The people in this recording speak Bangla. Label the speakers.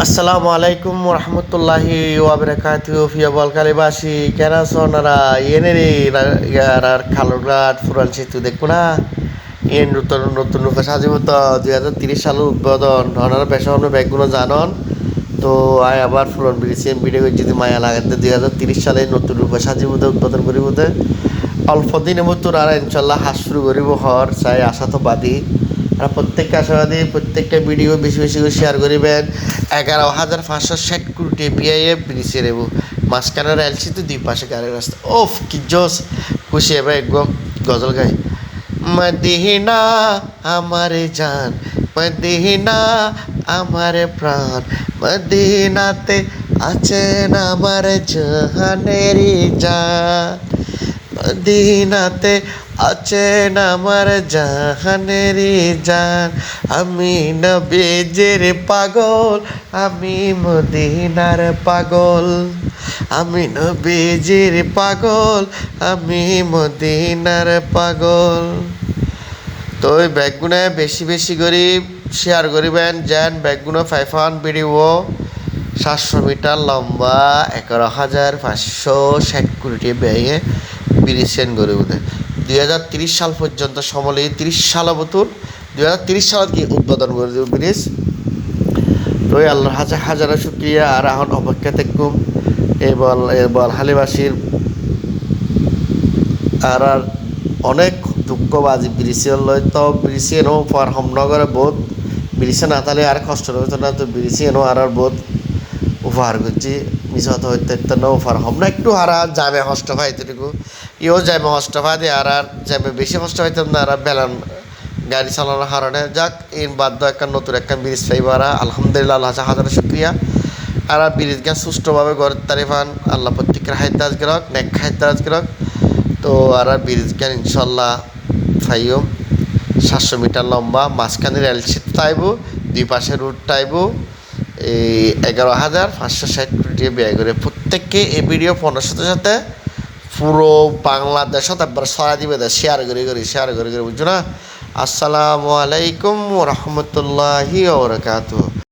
Speaker 1: আসসালামু আলাইকুম রহমতুল্লাহি ওয়াবারাকাতুহু ফিয়া বলকালিবাসী কেন আছো ওনারা এনে রে ইয়ার খালুরঘাট ফুরান সেতু দেখবো না নতুন নতুন রূপে সাজিব তো 2030 সালের উদ্বোধন ওনারা পেশা অন্য ব্যাগগুলো জানন তো আয় আবার ফুরন ব্রিজ ভিডিও যদি মায়া লাগাতে 2030 সালে নতুন রূপে সাজিব উদ্বোধন করিব অল্প দিনের মতো আর ইনশাল্লাহ হাস শুরু করিব হর চাই আশা তো বাদী আর প্রত্যেককে আশাবাদী প্রত্যেকটা ভিডিও বেশি বেশি করে শেয়ার করিবেন 11,560 কোটি ব্রিজে নেব মাঝখানের এলসি তো দুই পাশে গাড়ির রাস্তা ওফ কি জোস খুশি এবার একদম গজল গাই মদিনা আমারে জান মদিনা আমারে প্রাণ মদিনাতে আছেন আমার জাহানেরি জান মদিনাতে আছেন আমার জাহানেরি জান আমি নবীজির পাগল আমি মদিনার পাগল আমি নবীজির পাগল আমি মদিনার পাগল তো ওই ব্যাগগুলো বেশি বেশি করে শেয়ার করিবেন যেন ব্যাগগুলো 5 ভিডিও 700 মিটার লম্বা 11,560 কোটি ব্যয়ে ব্রিজেন গড়ে উঠে 2030 সাল পর্যন্ত সমলে 30 সাল বতুর 2030 সালত কি উদ্বোধন করে দেব ব্রিজ তো আল্লাহর হাজার শুক্রিয়া আর এখন অপেক্ষা থাকুম এবার হালিবাসীর আর অনেক দুঃখবাজি ব্রিজের লয় তো ব্রিজে এনো পার হমনগরে বহুত ব্রিজে না তাহলে আর কষ্ট হতো না তো ব্রিজে এনো আর বহুত উপহার করছি মিশত হইতে না উপহার হম না একটু আর যাবে হষ্ট ভাই এতটুকু ইও যাবে হষ্ট ভাই দিয়ে আর যাবে বেশি হষ্ট হইতাম না আর বেলান গাড়ি চালানোর কারণে যাক এই বাধ্য একটা নতুন একটা ব্রিজ পাইবার আলহামদুলিল্লাহ আল্লাহ হাজার শুক্রিয়া আর ব্রিজ গাছ সুষ্ঠুভাবে গড়ে তারিফান আল্লাহ প্রত্যেকের হাইতাজ গেরক নেক হাইতাজ গেরক তো আর ব্রিজ গান ইনশাল্লাহ ফাইও 700 মিটার লম্বা মাঝখানে রেল সেতু টাইব দুই পাশে রুট টাইব এই 11,560 কোটি ব্যয় করে প্রত্যেককে এই ভিডিও 15 সাথে পুরো বাংলাদেশত একবার ছড়া দিবে শেয়ার করে বুঝছো না আসসালামু আলাইকুম রহমতুল্লাহি ওয়া বারাকাতুহু